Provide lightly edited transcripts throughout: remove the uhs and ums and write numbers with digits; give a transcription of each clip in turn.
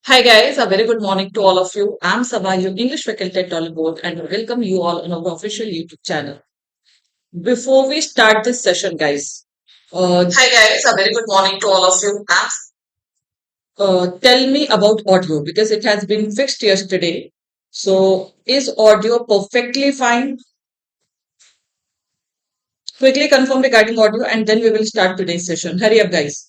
Hi guys, a very good morning to all of you. I'm Saba, your English faculty at Oliveboard, and I welcome you all on our official YouTube channel. Before we start this session, guys, hi guys, a very good morning to all of you. Tell me about audio because it has been fixed yesterday. So, is audio perfectly fine? Quickly confirm regarding audio, and then we will start today's session. Hurry up, guys.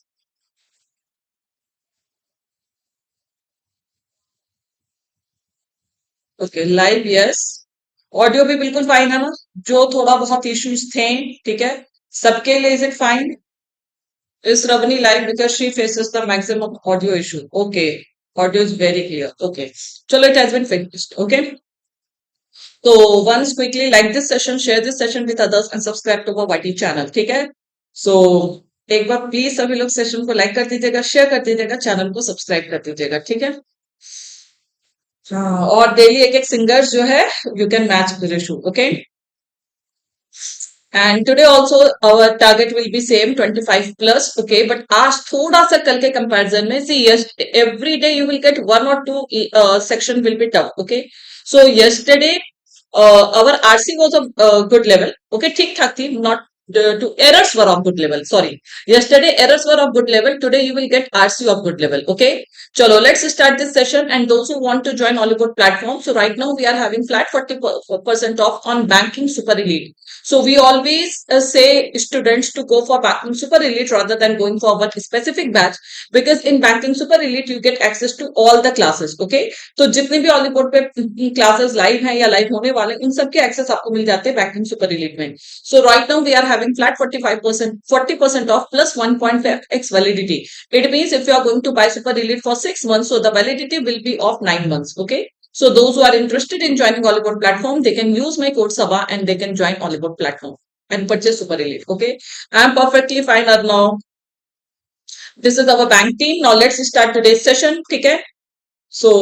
Okay live yes audio भी बिल्कुल fine है ना जो थोड़ा बहुत issues थे ठीक है सबके लिए is it fine is Ravni live because she faces the maximum audio issue okay audio is very clear okay चलो it has been finished okay तो once quickly like this session share this session with others and subscribe to our YT channel ठीक है सो एक बार please सभी लोग session को like कर दीजिएगा शेयर कर दीजिएगा चैनल को सब्सक्राइब कर दीजिएगा ठीक है हाँ और डेली एक एक सिंगर्स जो है you can match the ratio okay and today also our target will be same 25 plus okay but आज थोड़ा सा कल के कंपैरिजन में see yes every day you will get one और two section will be tough okay so yesterday our RC was of good level. Okay, ठीक ठाक थी. Not to errors were of good level. Sorry. Yesterday errors were of good level. Today you will get RC of good level. Okay. Chalo, let's start this session. And those who want to join Oliveboard platform. So right now we are having flat 40% off on banking super elite. So we always say students to go for banking super elite rather than going for one specific batch because in banking super elite you get access to all the classes. Okay. तो जितने भी ऑलीवुड पे classes live हैं या live होने वाले उन सबके एक्सेस आपको मिल जाते हैं बैंकिंग सुपर रिलीट में so right now we are having flat 40% off plus 1.5x validity it means if you are going to buy super relit for 6 months so the validity will be of 9 months okay so those who are interested in joining Oliveboard platform they can use my code Saba and they can join Oliveboard platform and purchase super elite okay I am perfectly fine now this is our bank team now let's start today's session okay so,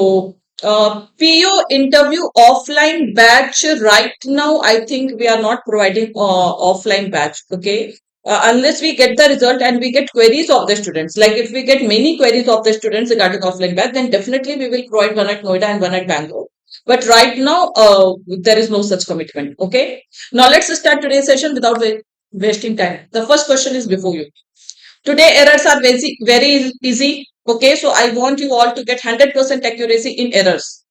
PO interview offline batch right now, I think we are not providing offline batch, okay? Unless we get the result and we get queries of the students. Like if we get many queries of the students regarding offline batch, then definitely we will provide one at Noida and one at Bangalore. But right now, there is no such commitment, okay? Now let's start today's session without wasting time. The first question is before you. Today errors are very easy. Okay, so I want you all to get 100% accuracy in errors.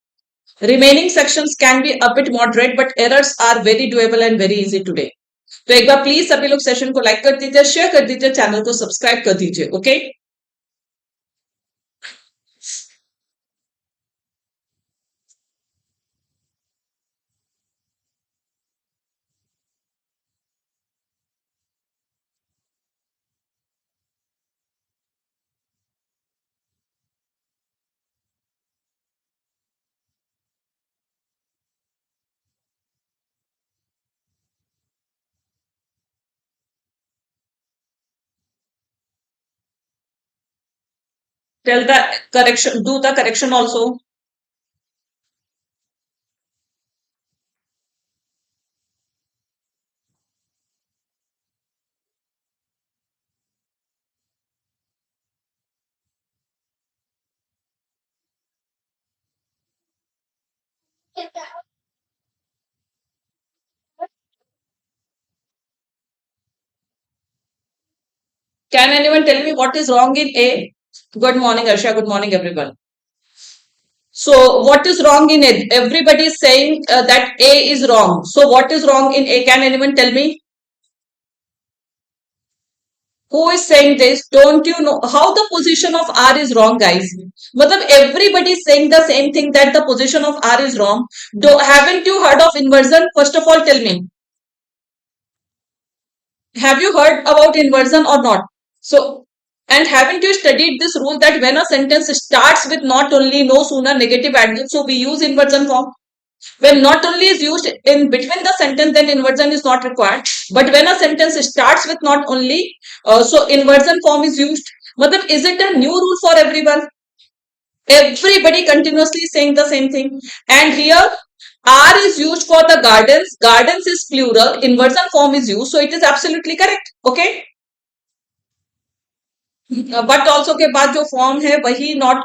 Remaining sections can be a bit moderate, but errors are very doable and very easy today. तो एक बार please सभी लोग session को like कर दीजिए share कर दीजिए channel को सब्सक्राइब कर दीजिए okay tell the correction do the correction also can anyone tell me what is wrong in A good morning Arsha good morning everyone so what is wrong in it everybody is saying that A is wrong so what is wrong in A can anyone tell me who is saying this don't you know how the position of R is wrong guys matlab everybody is saying the same thing that the position of R is wrong haven't you heard of inversion first of all tell me have you heard about inversion or not so and haven't you studied this rule that when a sentence starts with not only no sooner negative adjective so we use inversion form when not only is used in between the sentence then inversion is not required but when a sentence starts with not only so inversion form is used matlab is it a new rule for everyone everybody continuously saying the same thing and here R is used for the gardens is plural inversion form is used so it is absolutely correct okay but also के बाद जो form है वही not,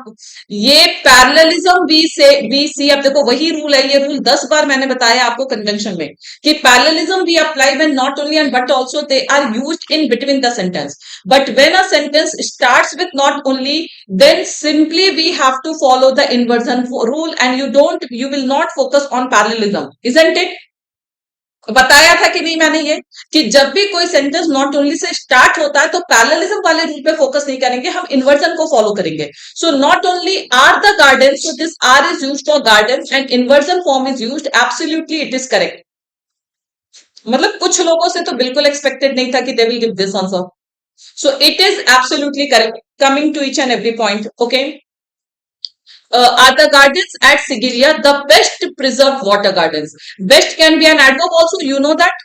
ये parallelism we सी, अब देखो वही rule है, ये रूल 10 बार मैंने बताया आपको कन्वेंशन में कि parallelism we apply when not only and but also they are used in between the sentence, but when a sentence starts with not only then simply we have to follow the inversion rule and you will not focus on parallelism, isn't it? बताया था कि नहीं मैंने ये, कि जब भी कोई sentence not only say start होता है तो पैरेललिज्म वाले रूल पे फोकस नहीं करेंगे, हम इन्वर्जन को फॉलो करेंगे. So not only are the garden, so this are is used for garden and inversion form is used, absolutely it is correct. मतलब कुछ लोगों से तो बिल्कुल एक्सपेक्टेड नहीं था कि they will give this answer. So it is absolutely correct. Coming to each and every point, okay. Are the gardens at Sigiriya the best preserved water gardens? Best can be an adverb also, you know that.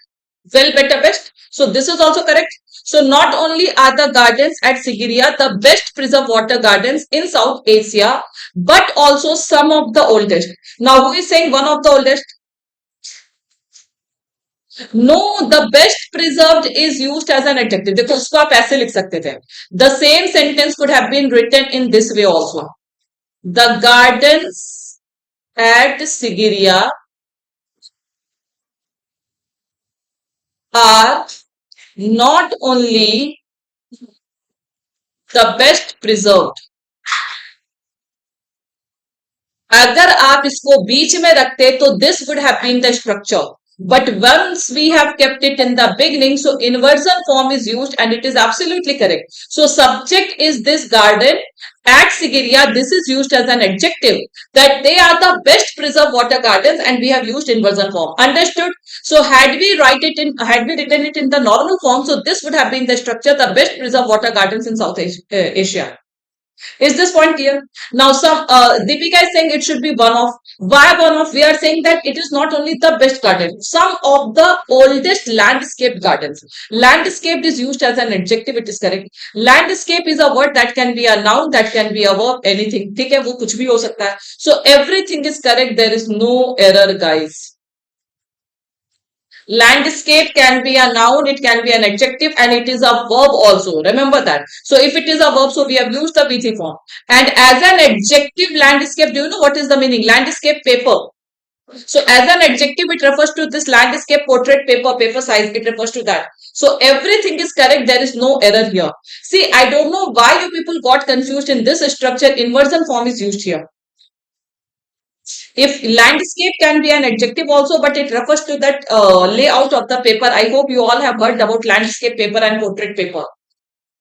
Well, better, best. So this is also correct. So not only are the gardens at Sigiriya the best preserved water gardens in South Asia, but also some of the oldest. Now who is saying one of the oldest? No, the best preserved is used as an adjective. देखो उसको आप ऐसे लिख सकते थे. The same sentence could have been written in this way also. The gardens at Sigiriya are not only the best preserved. अगर आप इसको बीच में रखते तो this would have been the structure. But once we have kept it in the beginning, so inversion form is used and it is absolutely correct. So subject is this garden at Sigiriya. This is used as an adjective that they are the best preserved water gardens and we have used inversion form. Understood? So had we written it in the normal form, so this would have been the structure, the best preserved water gardens in South Asia. Is this point clear? Now, some Deepika is saying it should be one of. Why one of? We are saying that it is not only the best garden, some of the oldest landscape gardens. Landscape is used as an adjective. It is correct. Landscape is a word that can be a noun, that can be a verb, anything. ठीक है, वो कुछ भी हो सकता है. So everything is correct. There is no error, guys. Landscape can be a noun, it can be an adjective, and it is a verb also. Remember that. So if it is a verb, so we have used the VT form. And as an adjective, landscape, do you know what is the meaning? Landscape paper. So as an adjective, it refers to this landscape portrait paper, paper size, it refers to that. So everything is correct. There is no error here. See, I don't know why you people got confused in this structure. Inversion form is used here. If landscape can be an adjective also, but it refers to that layout of the paper. I hope you all have heard about landscape paper and portrait paper.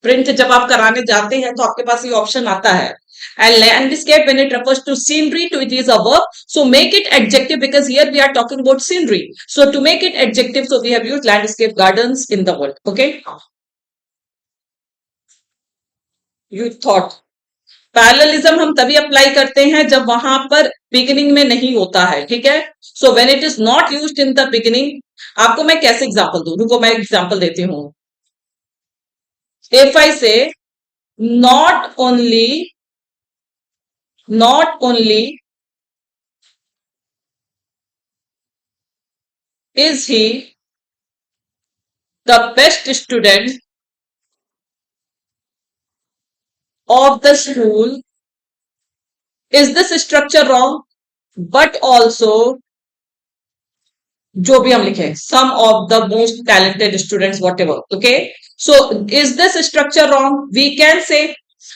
Print जब आप कराने जाते हैं तो आपके पास ये option आता है. And landscape, when it refers to scenery, to it is a verb. So make it adjective because here we are talking about scenery. So to make it adjective, so we have used landscape gardens in the world. Okay. You thought. Parallelism हम तभी apply करते हैं जब वहां पर beginning में नहीं होता है. ठीक है. So when it is not used in the beginning, आपको मैं कैसे एग्जांपल दूं? रुको मैं एग्जांपल देती हूं. इफ आई से not only is he the best student of the school, is this structure wrong? But also, जो भी हम लिखे, some of the most talented students, whatever. Okay. So is this structure wrong? We can say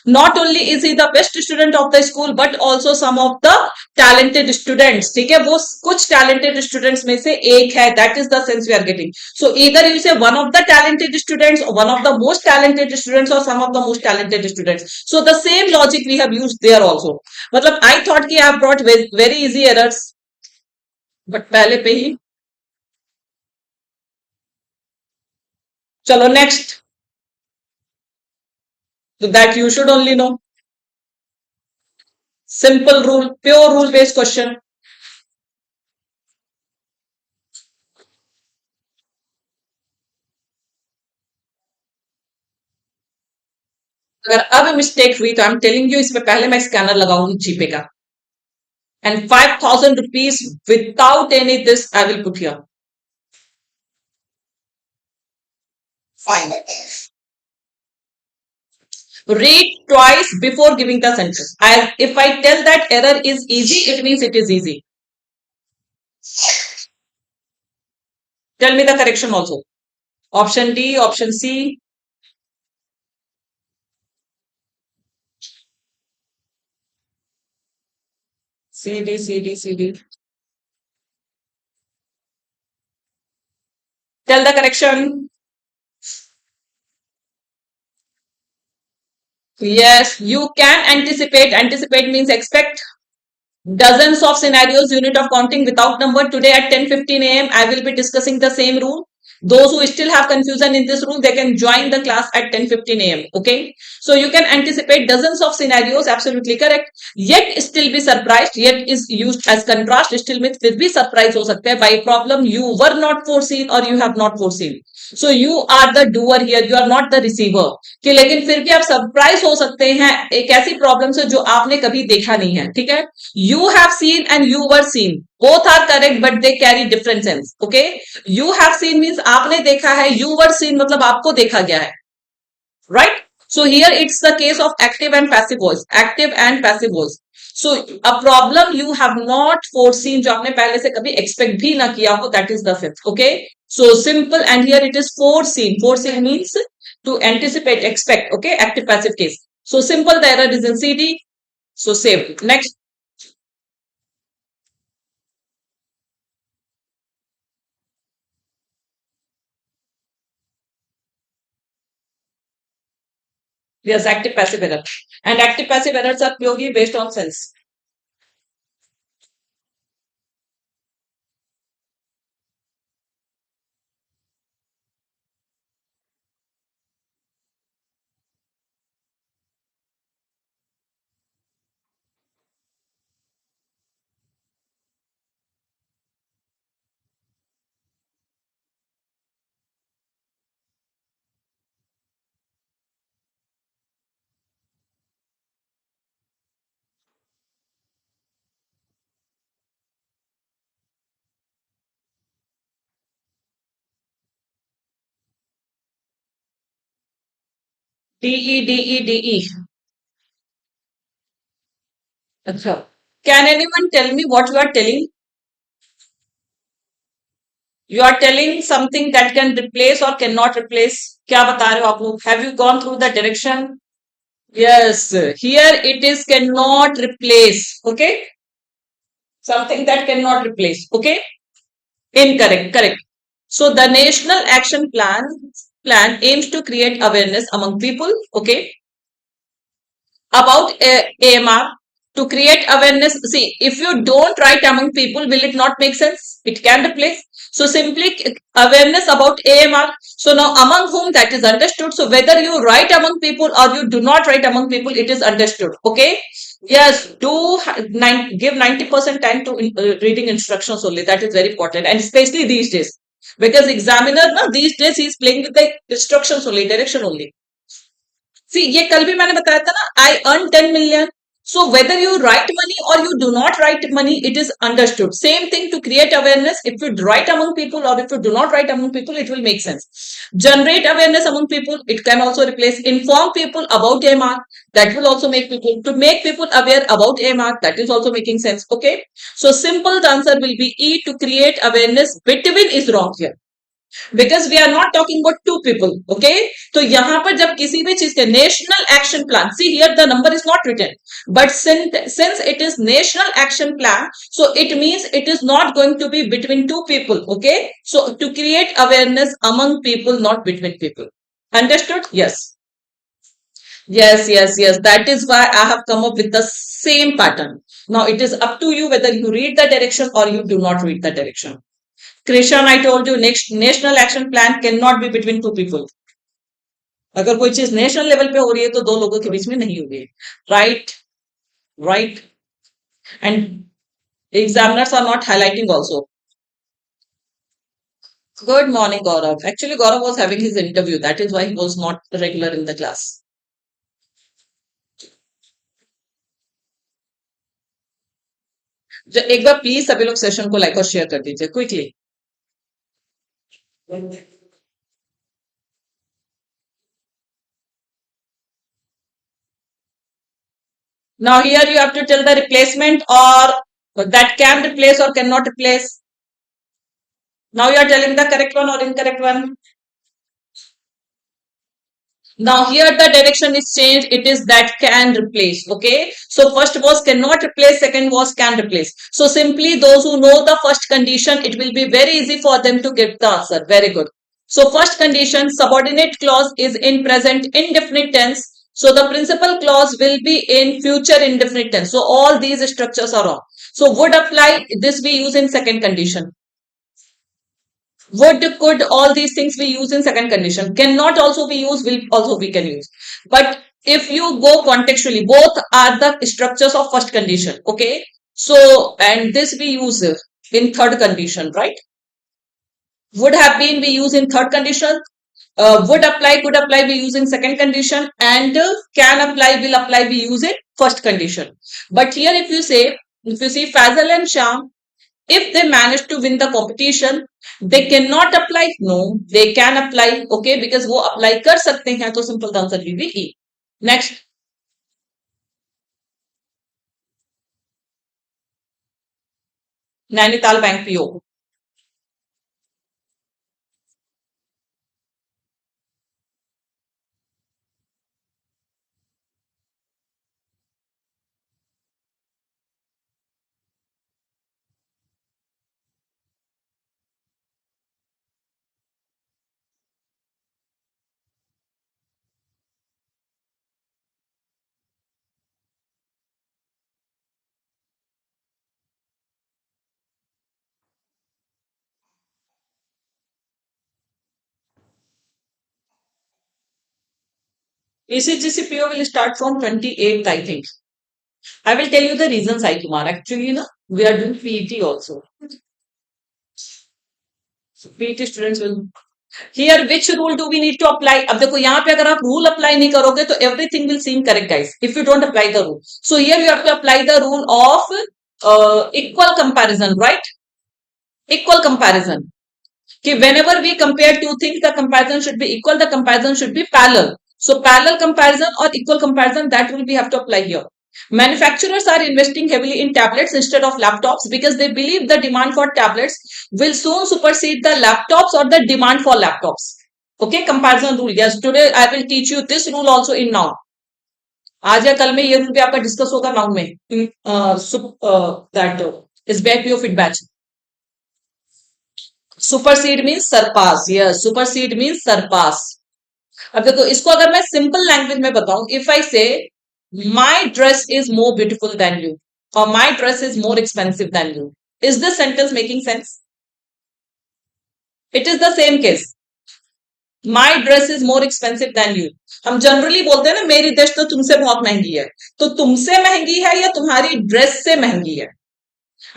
not only is he the best student of the school, but also some of the talented students. ठीक है, वो कुछ talented students में से एक है. That is the sense we are getting. So either you say one of the talented students, or one of the most talented students, or some of the most talented students. So the same logic we have used there also. मतलब I thought कि I have brought very easy errors, but पहले पे ही. चलो next. So that you should only know. Simple rule, pure rule based question. अगर अब mistake हुई तो I am telling you, इसमें पहले मैं स्कैनर लगाऊंगी जीपे का, and 5,000 rupees without any this I will put here. Fine. Read twice before giving the sentence. If I tell that error is easy, it means it is easy. Tell me the correction also. Option D, option C. C, D, C, D, C, D. Tell the correction. Yes, you can anticipate. Anticipate means expect. Dozens of scenarios, unit of counting without number. Today at 10:15 a.m. I will be discussing the same rule. Those who still have confusion in this rule, they can join the class at 10:15 a.m. Okay. So you can anticipate dozens of scenarios. Absolutely correct. Yet still be surprised. Yet is used as contrast. Still में फिर भी surprise हो सकता है by problem you were not foreseen or you have not foreseen. So you are the doer here. You are not the receiver. कि लेकिन फिर भी आप सरप्राइज हो सकते हैं एक ऐसी प्रॉब्लम से जो आपने कभी देखा नहीं है. ठीक है. You have seen and you were seen. Both are correct, but they carry different sense. Okay. You have seen means आपने देखा है. You were seen मतलब आपको देखा गया है. Right? So here it's the case of active and passive voice. Active and passive voice. So a problem you have not foreseen जो आपने पहले से कभी expect भी ना किया हो, that is the fifth. Okay. So simple, and here it is foreseen. Foreseen means to anticipate, expect. Okay. Active passive case. So simple, the error is in CD. So save. Next. Yes, active passive error. And active passive errors are purely based on sense. D E D E D E. अच्छा. Can anyone tell me what you are telling? You are telling something that can replace or cannot replace. क्या बता रहे हो आप लोग? Have you gone through the direction? Yes. Here it is cannot replace. Okay. Something that cannot replace. Okay. Incorrect. Correct. So the National Action Plan aims to create awareness among people. Okay. About AMR, to create awareness. See, if you don't write among people, will it not make sense? It can replace. So simply awareness about AMR. So now among whom, that is understood. So whether you write among people or you do not write among people, it is understood. Okay. Yes, do give 90% time to reading instructions only. That is very important, and especially these days, because examiner now these days he is playing with the instructions only, direction only. See, ये कल भी मैंने बताया था ना, I earn 10 million. So whether you write money or you do not write money, it is understood. Same thing to create awareness. If you write among people or if you do not write among people, it will make sense. Generate awareness among people. It can also replace inform people about AMR. That will also make people to make people aware about AMR. That is also making sense. Okay. So simple answer will be E, to create awareness between is wrong here. Because we are not talking about two people. Okay. तो यहां पर जब किसी भी चीज के national action plan, see here the number is not written, but since it is national action plan, so it means it is not going to be between two people. Okay. So to create awareness among people, not between people. Understood? Yes. Yes, yes, yes. That is why I have come up with the same pattern. Now it is up to you whether you read the direction or you do not read the direction. Krishan, I told you, next national action plan cannot be between two people. अगर कोई चीज national level पे हो रही है तो दो लोगों के बीच में नहीं होगी. Right. Right. And examiners are not highlighting also. Good morning, Gaurav. Actually, Gaurav was having his interview. That is why he was not regular in the class. एक बार प्लीज सभी लोग सेशन को लाइक और शेयर कर दीजिए quickly. Now here you have to tell the replacement or that can replace or cannot replace. Now you are telling the correct one or incorrect one. Now here the direction is changed. It is that can replace. Okay. So first was cannot replace. Second was can replace. So simply those who know the first condition, it will be very easy for them to get the answer. Very good. So first condition, subordinate clause is in present indefinite tense. So the principal clause will be in future indefinite tense. So all these structures are wrong. So would apply. This we use in second condition. Would, could, all these things we use in second condition. Cannot also be used, will also we can use. But if you go contextually, both are the structures of first condition. Okay. So, and this we use in third condition, right? Would have been we use in third condition. Would apply, could apply we use in second condition, and can apply, will apply we use in first condition. But here if you say, if you see Fazal and Sham, if they manage to win the competition, they cannot apply. No, they can apply. Okay, because वो apply कर सकते हैं, तो simple the answer will be E. Next, Nainital bank PO. ECGC PO will start from 28th, I think. I will tell you the reasons, I Kumar. Actually, na, we are doing PET also. So PET students will. Here, which rule do we need to apply? अब देखो यहाँ पे अगर आप rule apply नहीं करोगे तो everything will seem correct, guys. If you don't apply the rule, so here you have to apply the rule of equal comparison, right? Equal comparison. कि whenever we compare two things, the comparison should be equal. The comparison should be parallel. So parallel comparison or equal comparison, that rule we have to apply here. Manufacturers are investing heavily in tablets instead of laptops because they believe the demand for tablets will soon supersede the laptops or the demand for laptops. Okay, comparison rule. Yes, today I will teach you this rule also in noun. आज या कल में ये rule भी आपका discuss होगा noun में. That is back of feedback. Supersede means surpass. Yes, supersede means surpass. अब देखो इसको अगर मैं सिंपल लैंग्वेज में बताऊं, if I say my dress is more beautiful than you और my dress is more expensive than you, is this sentence making sense? It is the same case. My dress is more expensive than you. हम generally बोलते हैं ना मेरी dress तो तुमसे बहुत महंगी है. तो तुमसे महंगी है या तुम्हारी ड्रेस से महंगी है?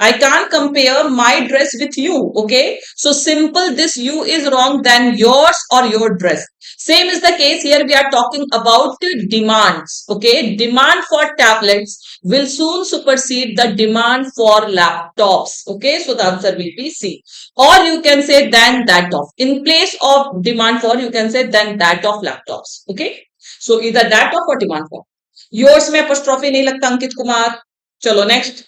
I can't compare my dress with you. Okay. So simple, this you is wrong than yours or your dress. Same is the case here. We are talking about demands. Okay. Demand for tablets will soon supersede the demand for laptops. Okay. So the answer will be C. Or you can say than that of. In place of demand for, you can say than that of laptops. Okay. So either that of or demand for. Yours में apostrophe नहीं लगता अंकित कुमार. चलो next.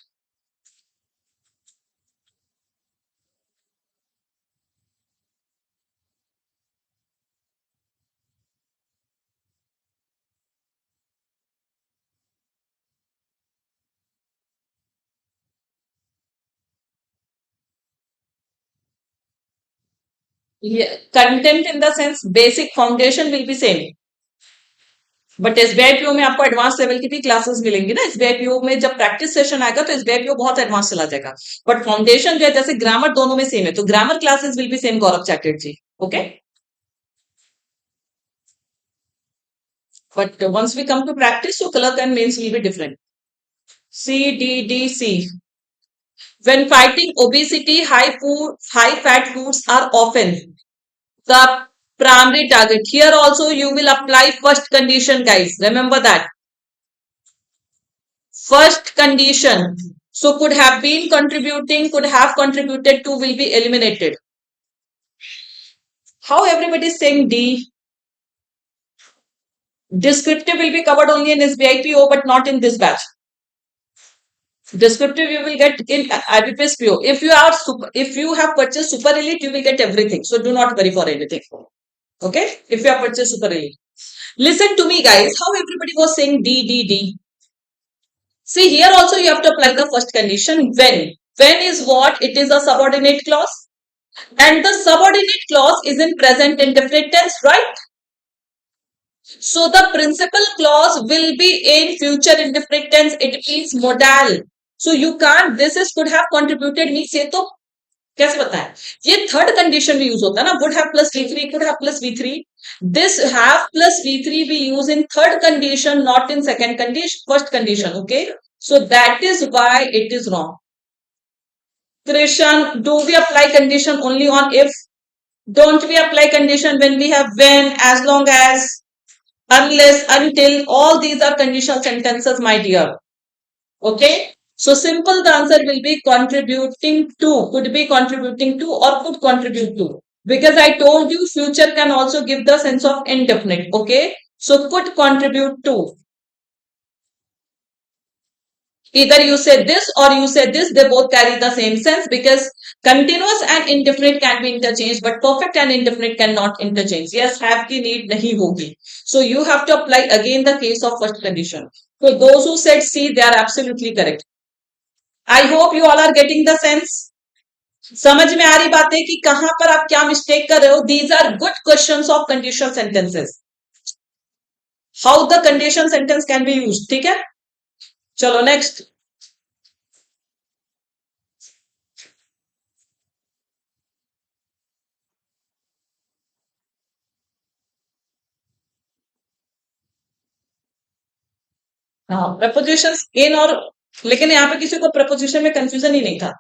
Yeah, content in the sense basic foundation will be same. But SBI PO में आपको advance level की भी classes मिलेंगी ना. एसबीआई पीओ में जब प्रैक्टिस सेशन आएगा तो एसबीआई पीओ बहुत एडवांस चला जाएगा. बट फाउंडेशन जो है जैसे ग्रामर दोनों में सेम है, तो grammar classes will be same. Gaurav Chatterjee. Okay. But once we come to practice so color and means will be different. C D D C. When fighting obesity, high fat foods are often the primary target. Here also you will apply first condition, guys. Remember that. First condition. So could have been contributing, could have contributed to will be eliminated. How everybody is saying D? Descriptive will be covered only in SBIPO but not in this batch. Descriptive you will get in IBPS PO. If you have purchased super elite, you will get everything. So do not worry for anything. Okay? If you have purchased super elite. Listen to me, guys. How everybody was saying D, D, D. See, here also you have to apply the first condition, when. When is what? It is a subordinate clause. And the subordinate clause is in present indefinite tense, right? So the principal clause will be in future indefinite tense. It means modal. So you can't, this is could have contributed means ये तो कैसे बताएं? ये third condition में use होता है ना, would have plus V3, could have plus V3. This have plus V3 we use in third condition, not in second condition, first condition. Okay, so that is why it is wrong. Krishan, do we apply condition only on if? Don't we apply condition when we have when, as long as, unless, until? All these are conditional sentences, my dear. Okay. So simple, the answer will be contributing to, could be contributing to, or could contribute to. Because I told you future can also give the sense of indefinite. Okay. So could contribute to. Either you say this or you say this, they both carry the same sense, because continuous and indefinite can be interchanged, but perfect and indefinite cannot interchange. Yes, have की need nahi hogi. So you have to apply again the case of first condition. So those who said C, they are absolutely correct. I hope you all are getting the sense. समझ में आ रही बात है कि कहां पर आप क्या मिस्टेक कर रहे हो. These are good questions of conditional sentences. How the conditional sentence can be used. ठीक है, चलो नेक्स्ट. हाँ, प्रपोजिशंस इन और, लेकिन यहाँ पे किसी को प्रपोजिशन में कंफ्यूजन ही नहीं था.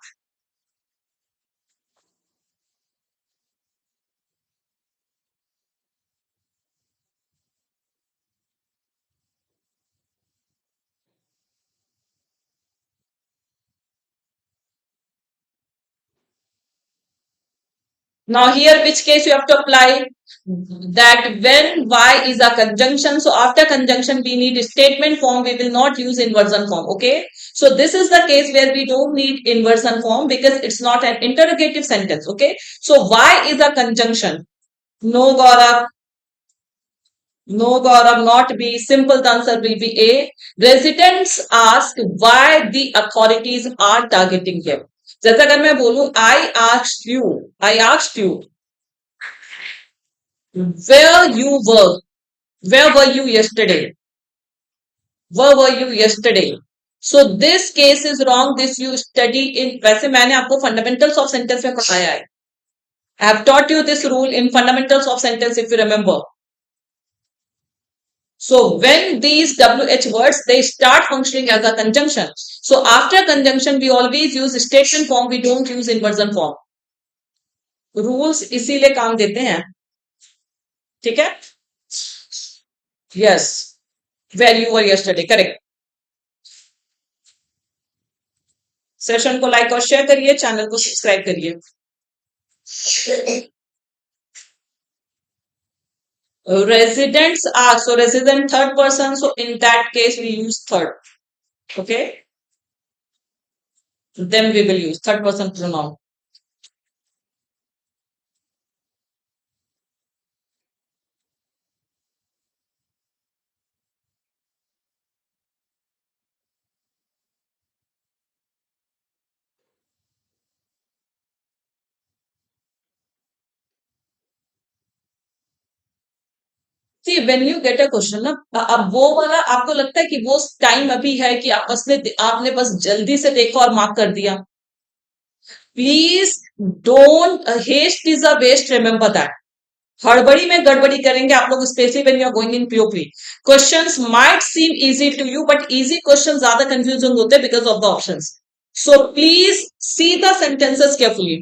Now here which case you have to apply? That when Y is a conjunction, so after conjunction we need statement form, we will not use inversion form. Okay, so this is the case where we don't need inversion form because it's not an interrogative sentence. Okay, so Y is a conjunction. No Gaurav, no Gaurav, not B. Simple, the answer will be A. Residents ask why the authorities are targeting them. जैसे अगर मैं बोलूं I asked you where you were you yesterday, where were you yesterday. So this case is wrong. This you study in, वैसे मैंने आपको fundamentals of sentence में पढ़ाया है. I have taught you this rule in fundamentals of sentence if you remember. So when these WH words, they start functioning as a conjunction. So after conjunction, we always use statement form. We don't use inversion form. Rules इसीलिए काम देते हैं. ठीक है? Yes. Where you were yesterday. Correct. Session को like और share करिए, channel को सब्सक्राइब करिए. Residents are, so resident third person, so in that case we use third. Okay, then we will use third person pronoun. See, when you get a question ना, अब वो वाला आपको लगता है कि वो टाइम अभी है कि आपने बस जल्दी से देखा और मार्क कर दिया. Please don't, haste is a waste, remember that. हड़बड़ी में गड़बड़ी करेंगे आप लोग, specially when you are going in POP. Questions might seem easy to you, but easy questions ज्यादा कंफ्यूजिंग होते हैं because of the options. So please see the sentences carefully.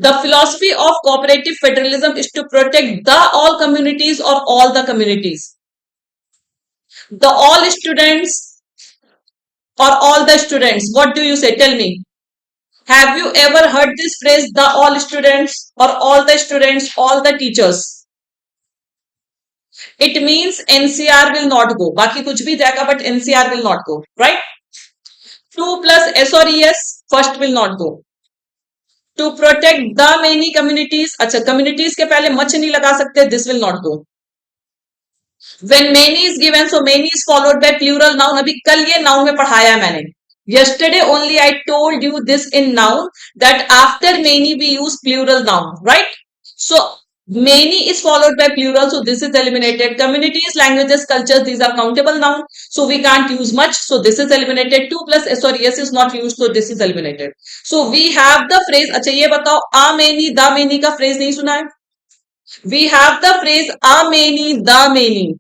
The philosophy of cooperative federalism is to protect the all communities or all the communities. The all students or all the students. What do you say? Tell me. Have you ever heard this phrase, the all students or all the students, all the teachers? It means NCR will not go. बाकी कुछ भी जाएगा but NCR will not go. Right? To plus S or ES, first will not go. To protect the many communities, अच्छा communities के पहले much नहीं लगा सकते, this will not go. When many is given, so many is followed by plural noun. अभी कल ये noun में पढ़ाया है मैंने. Yesterday only I told you this in noun that after many we use plural noun, right? So many is followed by plural, so this is eliminated. Communities, languages, cultures, these are countable noun, so we can't use much, so this is eliminated. 2 plus S or yes is not used, so this is eliminated. So we have the phrase. अच्छा ये बताओ a many, the many का phrase नहीं सुना है? We have the phrase a many, the many.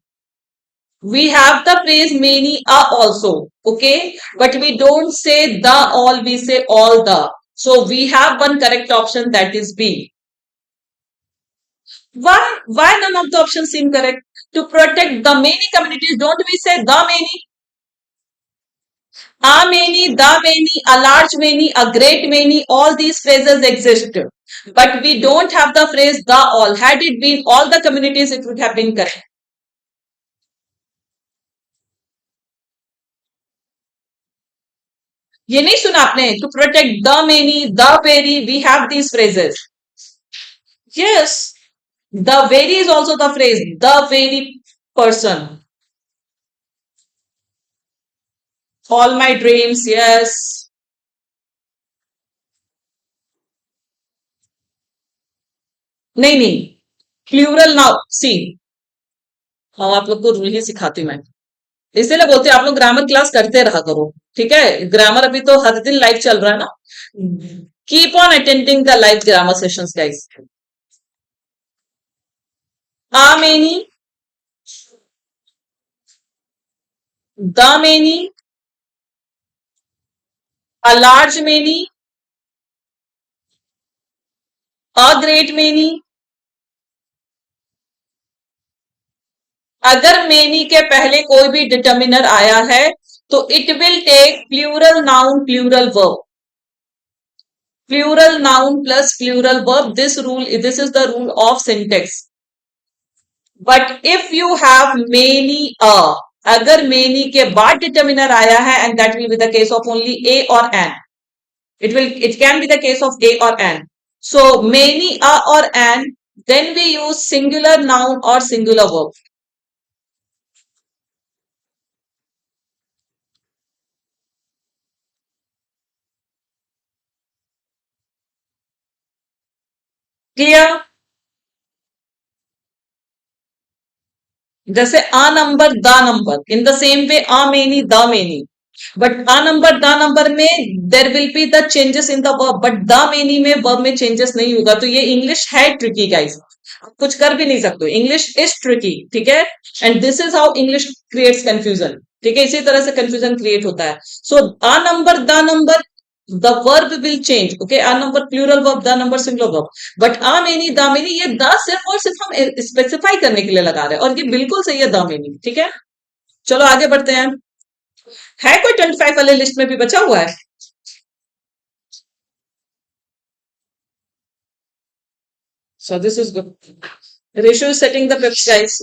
We have the phrase many are also, okay, but we don't say the all, we say all the. So we have one correct option, that is B. Why none of the options seem correct? To protect the many communities, don't we say the many? A many, the many, a large many, a great many, all these phrases exist, but we don't have the phrase the all. Had it been all the communities, it would have been correct. ये नहीं सुना आपने? To protect the many, the very, we have these phrases. Yes, the very is also the phrase, the very person. All my dreams, yes. नहीं नहीं, plural now see. हाँ, आप लोग को रूल ही सिखाती हूँ मैं. इसलिए बोलते हैं आप लोग ग्रामर क्लास करते रहा करो. ठीक है, ग्रामर अभी तो हर दिन लाइव चल रहा है ना. Keep on attending the live grammar sessions guys. A many, the many, a large many, a great many. अगर many के पहले कोई भी डिटर्मिनर आया है तो it will take plural noun plural verb. Plural noun plus plural verb. This is the rule of syntax. But if you have many अगर many के बाद determiner आया है, and that will be the case of only a or an. It can be the case of a or an. So many or an, then we use singular noun or singular verb. Clear? जैसे a number, the number. In the same way, a many, the many. But a number, the number में there will be the changes in the verb. But the many में verb में changes नहीं होगा. तो ये English है tricky guys. आप कुछ कर भी नहीं सकते. English is tricky. ठीक है? And this is how English creates confusion. ठीक है? इसी तरह से confusion create होता है. So a number, the number, the verb will change. Okay? A number plural verb, the number singular verb. But a many, the many, ये the सिर्फ और सिर्फ हम स्पेसिफाई करने के लिए लगा रहे हैं. और ये बिल्कुल सही है the many. ठीक है? चलो आगे बढ़ते हैं. है कोई 25 वाले लिस्ट में भी बचा हुआ है? So this is good. Rishu is setting the pips, guys.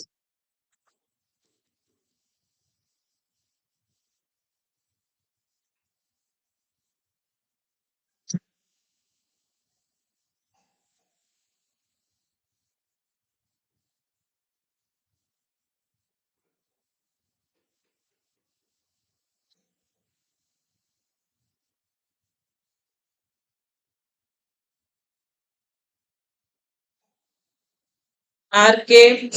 RK.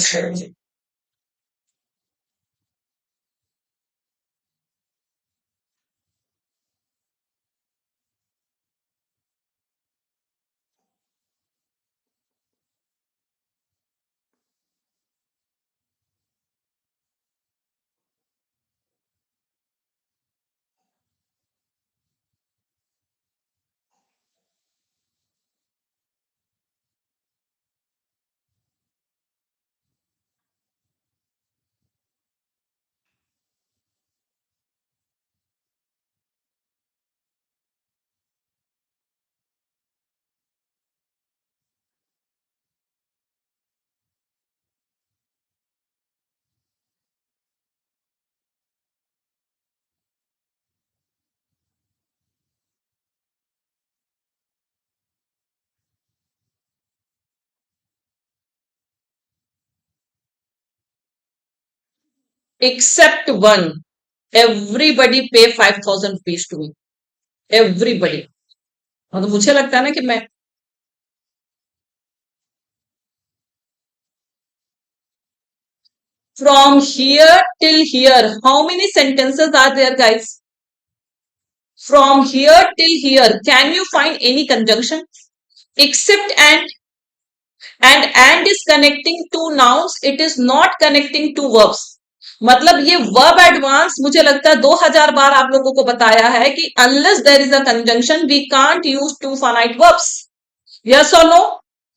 except one. Everybody pay 5,000 rupees to me. Everybody. और तो मुझे लगता है ना कि मैं from here till here, how many sentences are there, guys? From here till here, can you find any conjunction? Except and is connecting to nouns, it is not connecting to verbs. मतलब ये verb advance मुझे लगता है 2000 बार आप लोगों को बताया है कि unless there is a conjunction we can't use two finite verbs. Yes or no?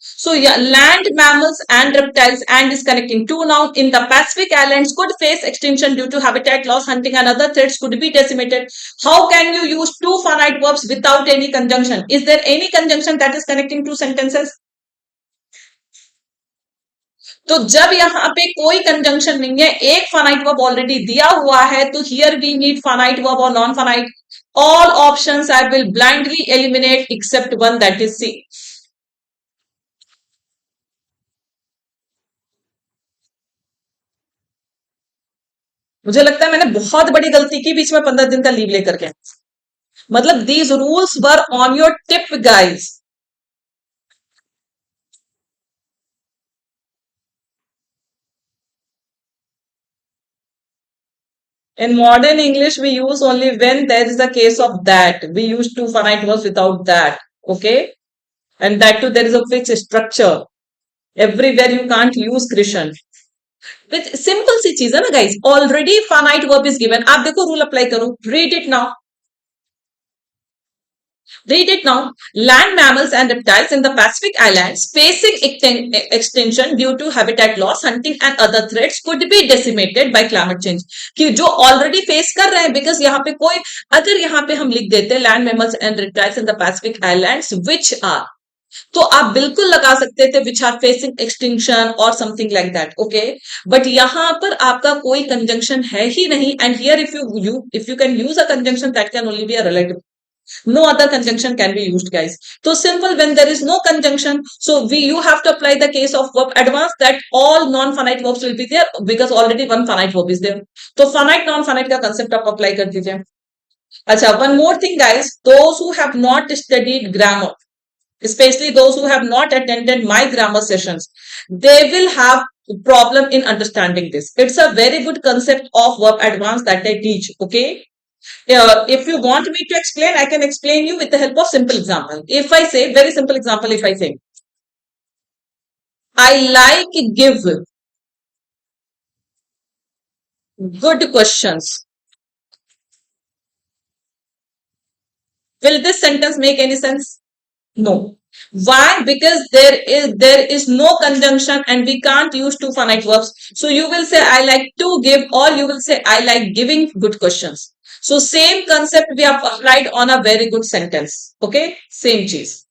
So yeah, land mammals and reptiles and is connecting two now in the Pacific Islands could face extinction due to habitat loss, hunting and other threats could be decimated. How can you use two finite verbs without any conjunction? Is there any conjunction that is connecting two sentences? तो जब यहाँ पे कोई conjunction नहीं है, एक finite verb already दिया हुआ है, तो here we need finite verb और non finite. All options I will blindly eliminate except one, that is C. मुझे लगता है मैंने बहुत बड़ी गलती की बीच में 15 दिन का लीव लेकर के. मतलब these rules were on your tip guys. In modern English, we use only when there is a case of that. We use two finite verbs without that. Okay? And that too, there is a fixed structure. Everywhere you can't use Krishan. With simple सी चीज है ना guys. Already finite verb is given. आप देखो rule apply करो. Read it now. Read it now. Land mammals and reptiles in the Pacific Islands facing extinction due to habitat loss, hunting and other threats could be decimated by climate change. कि जो already face कर रहे हैं, because यहाँ पे कोई अगर यहाँ पे हम लिख देते land mammals and reptiles in the Pacific Islands which are, तो आप बिल्कुल लगा सकते थे which are facing extinction or something like that. Okay, but यहाँ पर आपका कोई conjunction है ही नहीं. And here if you can use a conjunction, that can only be a relative. No other conjunction can be used, guys. So simple, when there is no conjunction, so you have to apply the case of verb advanced, that all non-finite verbs will be there because already one finite verb is there. So finite non-finite का concept आप apply कर दीजिए. अच्छा, one more thing, guys. Those who have not studied grammar, especially those who have not attended my grammar sessions, they will have problem in understanding this. It's a very good concept of verb advanced that I teach. Okay. If you want me to explain, I can explain you with the help of simple example. If I say, very simple example, if I say, I like give good questions. Will this sentence make any sense? No. Why? Because there is no conjunction and we can't use two finite verbs. So you will say I like to give, or you will say I like giving good questions. So same concept we have applied on a very good sentence. Okay, same cheese.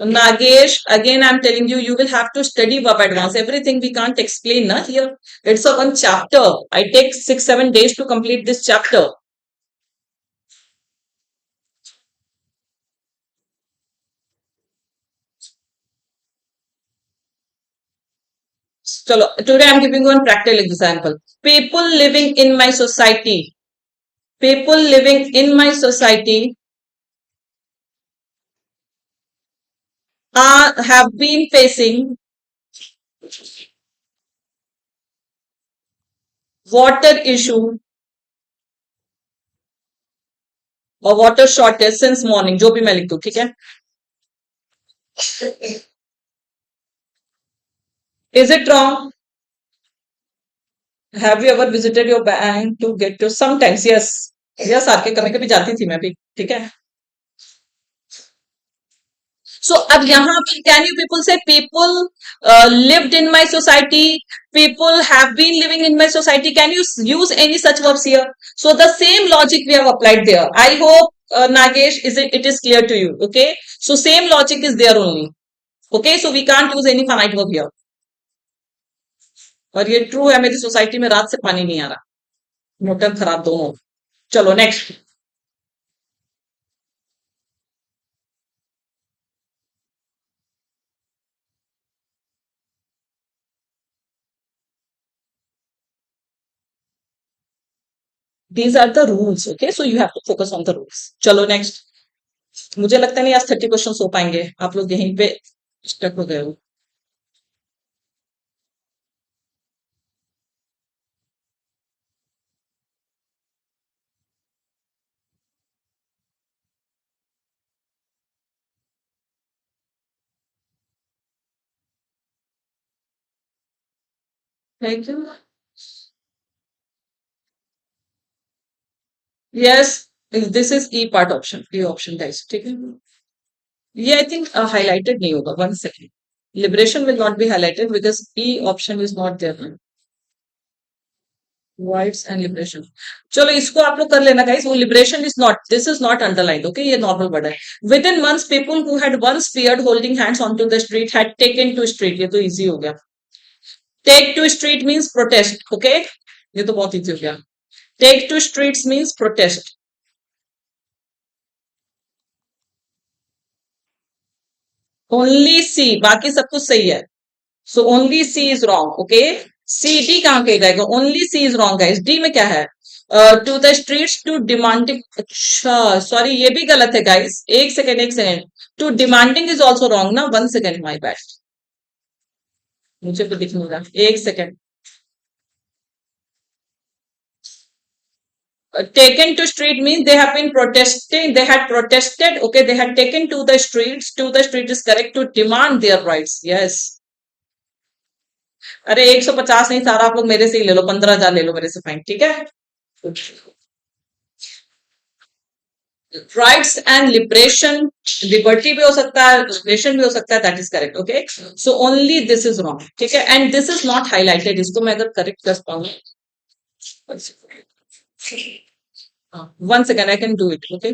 Nagesh, again I'm telling you, you will have to study verb advanced. Everything we can't explain na here. It's a one chapter. I take 6-7 days to complete this chapter. So today I'm giving one practical example. People living in my society. People living in my society have been facing water issue or water shortage since morning. जो भी मैं लिख दूं, ठीक है? Is it wrong? Have you ever visited your bank to get to? Sometimes, yes. Yes, आके कभी कभी जाती थी मैं भी, ठीक है? So अब यहाँ पर can you people say people lived in my society, people have been living in my society? Can you use any such verbs here? So the same logic we have applied there. I hope Nagesh, it is clear to you. Okay, so same logic is there only. Okay, so we can't use any finite verb here. और ये true है, मेरी society में रात से पानी नहीं आ रहा, मोटर खराब दोनों. चलो next. These are the rules. Okay, so you have to focus on the rules. चलो next. मुझे लगता नहीं आज 30 क्वेश्चन हो पाएंगे, आप लोग यहीं पे स्टक हो गए हो. Thank you. Yes, this is E part option, E option guys, ठीक है. ये आई थिंक हाईलाइटेड नहीं होगा. One second. Liberation will not be highlighted because E option is not there. Whites and liberation. चलो इसको आप लोग कर लेना गाइस. वो liberation is not, this is not underlined. Okay, ये नॉर्मल वर्ड है. Within months people who had once feared holding hands on to the street had taken to street. ये तो इजी हो गया. Take to street means protest. Okay, ये तो बहुत easy हो गया. Take to streets means protest. Only C, बाकी सब कुछ सही है. So only C is wrong. Okay, C D कहां पे जाएगा? Only C is wrong guys. D में क्या है? To the streets to demanding. अच्छा सॉरी, ये भी गलत है गाइस. एक सेकेंड, एक second. To demanding is also wrong ना. One second, my bad. मुझे तो दिख नहीं रहा. एक second. Taken to street means they have been protesting, they had protested. Okay, they had taken to the streets. To the street is correct. To demand their rights. Yes. अरे 150 नहीं, सारा आप लोग मेरे से ही ले लो. 15,000 ले लो मेरे से. फाइन, ठीक है. Rights and liberation. लिबर्टी भी हो सकता है, लिबरेशन भी हो सकता है. That is correct. Okay, so only this is wrong. ठीक है, and this is not highlighted. इसको मैं अगर करेक्ट कर पाऊँ. One second, I can do it. Okay,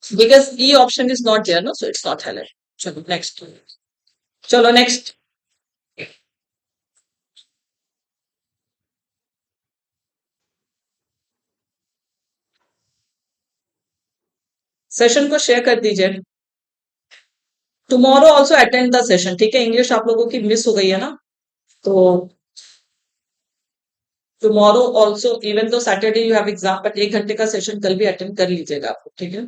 because E option is not there, no, so it's not highlighted. चलो next. चलो next. Session को शेयर कर दीजिए. Tomorrow also attend the session. ठीक है, इंग्लिश आप लोगों की मिस हो गई है ना, तो tomorrow also, even though Saturday you have exam, but 1 घंटे का सेशन कल भी अटेंड कर लीजिएगा आप. ठीक है,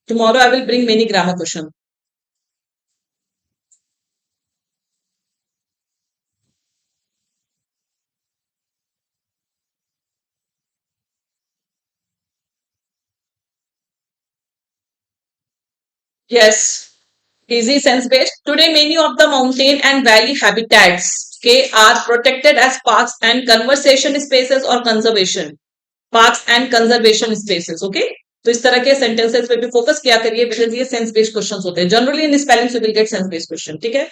tomorrow I will bring many grammar question. Yes, easy sense based. Today, many of the mountain and valley habitats, okay, are protected as parks and conservation spaces or conservation. Parks and conservation spaces. Okay, तो इस तरह के sentences पे भी focus किया करिए, because ये sense based questions होते हैं. Generally in spelling you will get sense based question. ठीक है.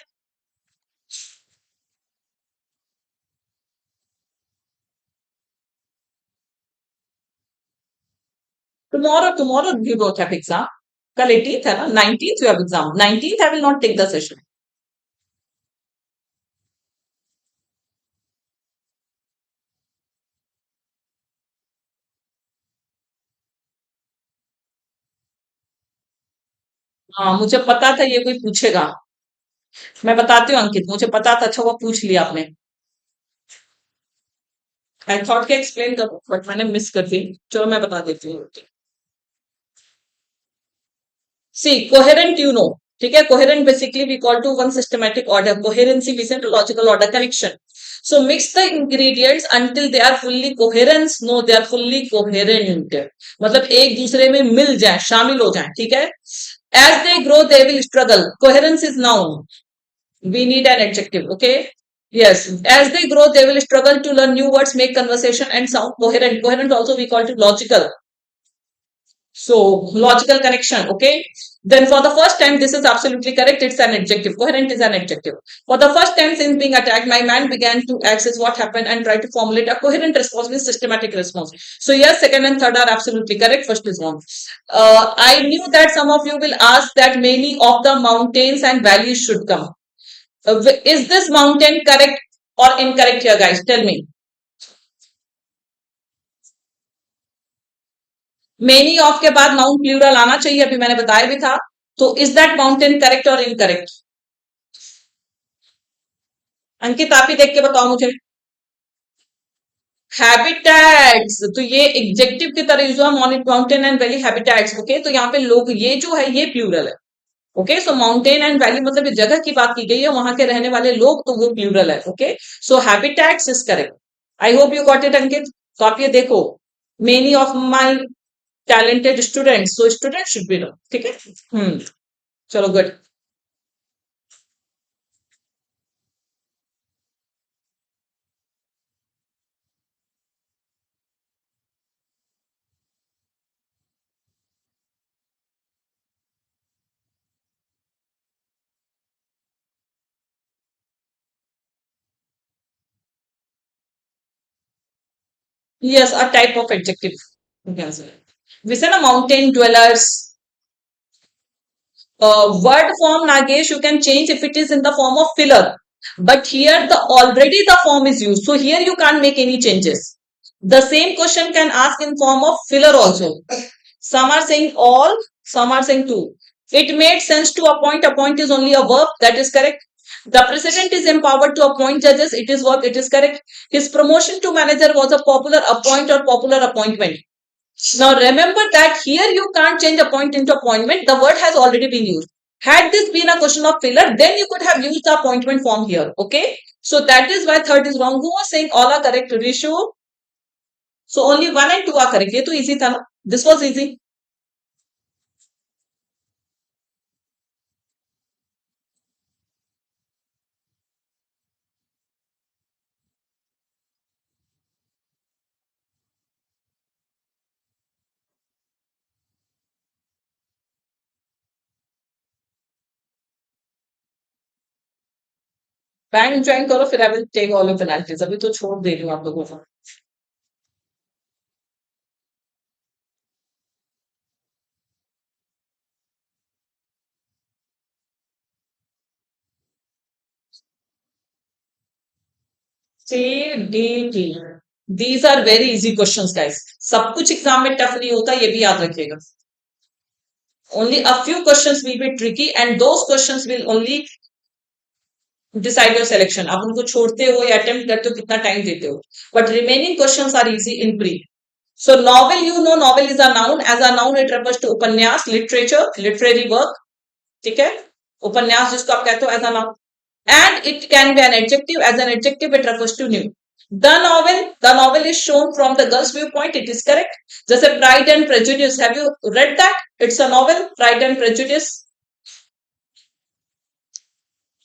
Tomorrow you don't have exam. कल 18th है ना, 19th you have exam. 19th I will not take the session. हाँ, मुझे पता था ये कोई पूछेगा. मैं बताती हूँ अंकित, मुझे पता था. अच्छा वो पूछ लिया आपने. आई थॉट के एक्सप्लेन करूँ, बट मैंने मिस कर दी. चलो मैं बता देती हूँ. See coherent, you know. ठीक है, coherent basically we call to one systematic order. Coherency means logical order, connection. So mix the ingredients until they are fully coherent. No, they are fully coherent. मतलब एक दूसरे में मिल जाए, शामिल हो जाए. ठीक है. As they grow, they will struggle. Coherence is noun. We need an adjective. Okay. Yes. As they grow, they will struggle to learn new words, make conversation and sound coherent. Coherent also we call it logical. So logical connection. Okay. Then for the first time, this is absolutely correct. It's an adjective. Coherent is an adjective. For the first time since being attacked, my man began to access what happened and try to formulate a coherent response with systematic response. So yes, second and third are absolutely correct. First is wrong. I knew that some of you will ask that many of the mountains and valleys should come. Is this mountain correct or incorrect here, guys? Tell me. Many of के बाद noun plural आना चाहिए, अभी मैंने बताया भी था. तो इज दैट माउंटेन करेक्ट और इनकरेक्ट? अंकित आप ही देख के बताओ मुझे. हैबिटेट्स, तो ये एग्जेक्टिव की तरह यूज हुआ, mountain and valley habitats. Okay, तो यहाँ पे लोग, ये जो है ये प्लूरल है। Okay, so mountain and valley मतलब इस जगह की बात की गई है, वहां के रहने वाले लोग, तो वो प्लूरल है। Okay, so habitats is correct. I hope you got it Ankit. तो आप ये देखो, many of my talented students, so student should be no. ठीक है। चलो good. Yes, a type of adjective. You can say. We say na mountain dwellers. Word form, Nagesh, you can change if it is in the form of filler. But here the already the form is used. So here you can't make any changes. The same question can ask in form of filler also. Some are saying all, some are saying two. It made sense to appoint. Appoint is only a verb. That is correct. The president is empowered to appoint judges. It is verb. It is correct. His promotion to manager was a popular appoint or popular appointment. Now remember that here you can't change appoint into appointment. The word has already been used. Had this been a question of filler, then you could have used the appointment form here. Okay. So that is why third is wrong. Who was saying all are correct? Rishu. So only one and two are correct. ये तो easy था ना? This was easy. Bank join करो, फिर I will take all your penalties. अभी तो छोड़ दे रही हूँ आप लोगों को। C D T, these are very easy questions guys. सब कुछ एग्जाम में टफ नहीं होता, ये भी याद रखिएगा। Only a few questions will be tricky and those questions will only decide your selection. आप उनको छोड़ते हो या अटेम्प्ट करते हो, कितना टाइम देते हो, but remaining questions are easy in pre. So novel, you know novel is a noun. As a noun it refers to उपन्यास, लिटरेचर, लिटरेरी वर्क। ठीक है, उपन्यास जिसको आप कहते हो as a noun. And it can be an adjective. As an adjective it refers to new. The novel is shown from the girl's viewpoint. It is correct. Just a Pride and Prejudice, have you read that? It's a novel, Pride and Prejudice.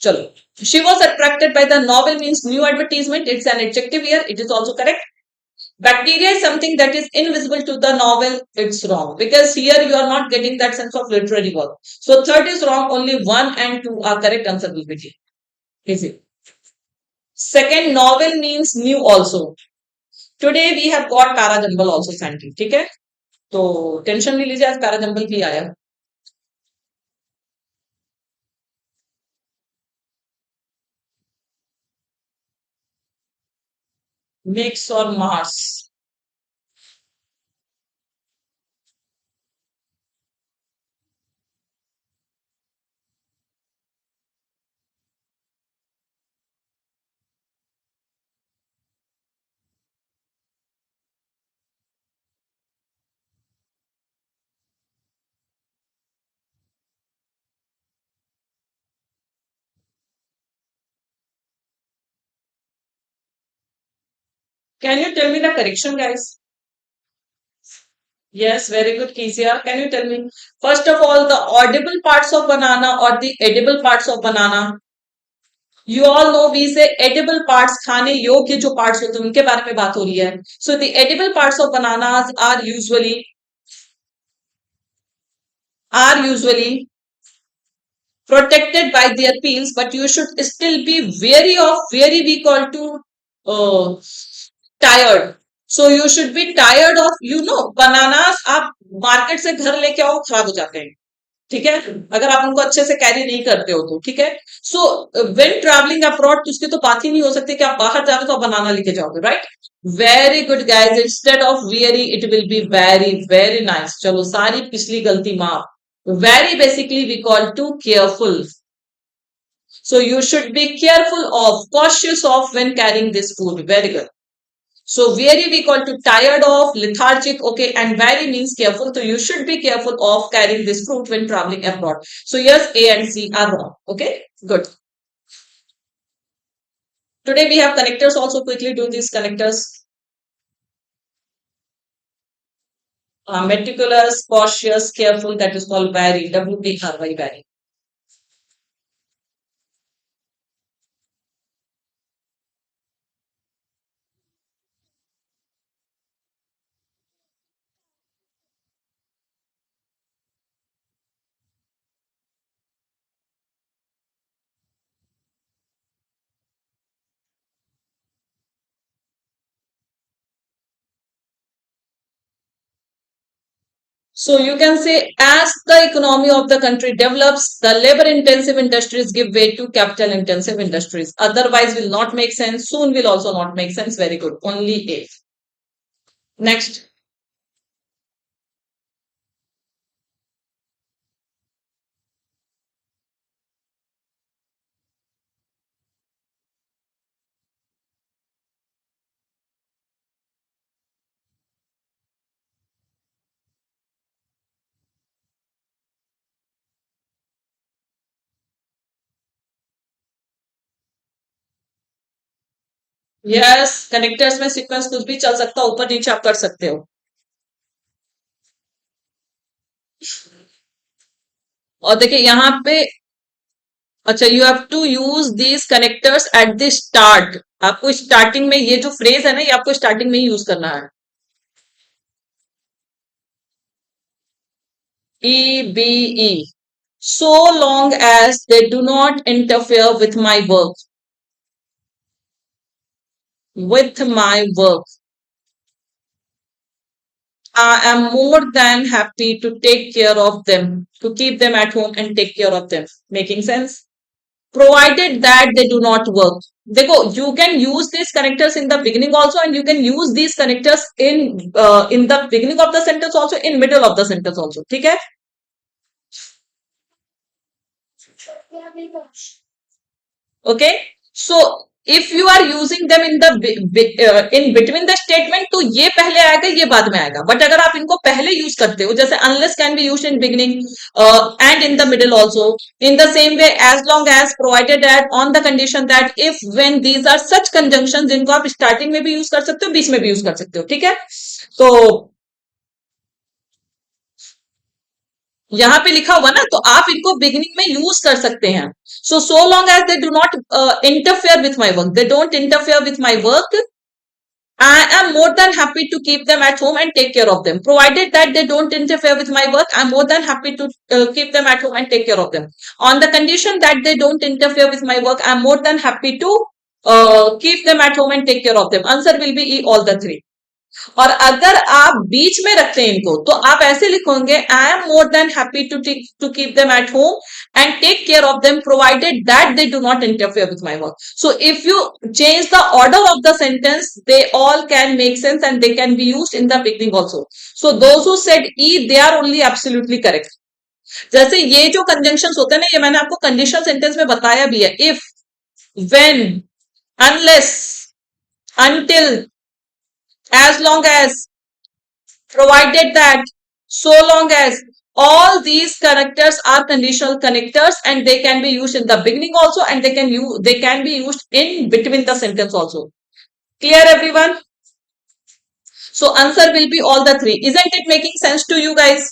Chalo. She was attracted by the novel means new advertisement. It's an adjective here. It is also correct. Bacteria is something that is invisible to the novel. It's wrong because here you are not getting that sense of literary work. So third is wrong. Only one and two are correct. Answer will be D. Easy. Second, novel means new also. Today we have got Parajumble also sent in. ठीक है, तो tension नहीं लीजिए, आज Parajumble भी आया। Mix और Mars. Can you tell me the correction, guys? Yes, very good, Kezia. Can you tell me? First of all, the audible parts of banana or the edible parts of banana? You all know we say edible parts, खाने योग्य जो parts होते हैं उनके बारे में बात हो रही है. So the edible parts of bananas are usually protected by their peels, but you should still be very we call to tired. So you should be tired of bananas आप मार्केट से घर लेके आओ खराब हो जाते हैं। ठीक है, अगर आप उनको अच्छे से कैरी नहीं करते हो तो। ठीक है, सो व्हेन ट्रैवलिंग अब्रॉड तो उसकी तो बात ही नहीं हो सकती कि आप बाहर जा रहे हो तो आप बनाना लेके जाओगे, right? Very good guys, instead of very it will be very very nice. चलो सारी पिछली गलती माफ। Very basically we call to careful. So you should be careful of, cautious of when carrying this food. Very good. So weary we call to tired of, lethargic, okay, and very means careful. So you should be careful of carrying this fruit when traveling abroad. So yes, A and C are wrong. Okay, good. Today we have connectors also. Quickly do these connectors. Meticulous, cautious, careful. That is called wary. W-A-R-Y, wary. So you can say as the economy of the country develops, the labor intensive industries give way to capital intensive industries. Otherwise will not make sense. Soon will also not make sense. Very good. Only if. Next. Yes connectors में sequence कुछ भी चल सकता है ऊपर नीचे आप कर सकते हो और देखिए यहाँ पे अच्छा you have to use these connectors at the start आपको स्टार्टिंग में ये जो फ्रेज है ना ये आपको स्टार्टिंग में ही यूज करना है E B E so long as they do not interfere with my work I am more than happy to take care of them, to keep them at home and take care of them. Making sense? Provided that they do not work. देखो, you can use these connectors in the beginning also, and you can use these connectors in the beginning of the sentence also, in middle of the sentence also. ठीक है? Okay. So if you are using them in the in between the statement तो ये पहले आएगा ये बाद में आएगा बट अगर आप इनको पहले यूज करते हो जैसे unless can be used in beginning and in the middle also in the same way as long as provided that on the condition that if when these are such conjunctions जिनको आप starting में भी use कर सकते हो बीच में भी use कर सकते हो ठीक है तो यहाँ पे लिखा हुआ ना तो आप इनको बिगिनिंग में यूज कर सकते हैं so long as they do not interfere with my work they don't interfere with my work I am more than happy to keep them at home and take care of them. Provided that they don't interfere with my work, I'm more than happy to keep them at home and take care of them. On the condition that they don't interfere with my work, I'm more than happy to keep them at home and take care of them. Answer will be E, all the three. और अगर आप बीच में रखते हैं इनको तो आप ऐसे लिखोगे I am more than happy to keep them at home and take care of them provided that they do not interfere with my work so if you change the order of the sentence they all can make sense and they can be used in the beginning also so those who said E they are only absolutely correct जैसे ये जो conjunction होते हैं ना ये मैंने आपको conditional sentence में बताया भी है if when unless until as long as provided that so long as all these connectors are conditional connectors and they can be used in the beginning also and they can be used in between the sentence also clear everyone so answer will be all the three isn't it making sense to you guys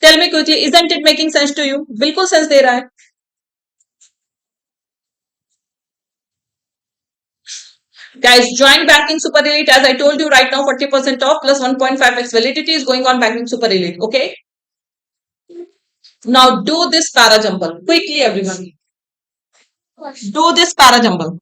tell me quickly isn't it making sense to you बिल्कुल sense they रहा है guys join banking super elite as I told you right now 40% off plus 1.5x validity is going on banking super elite okay now do this para jumble quickly everyone do this para jumble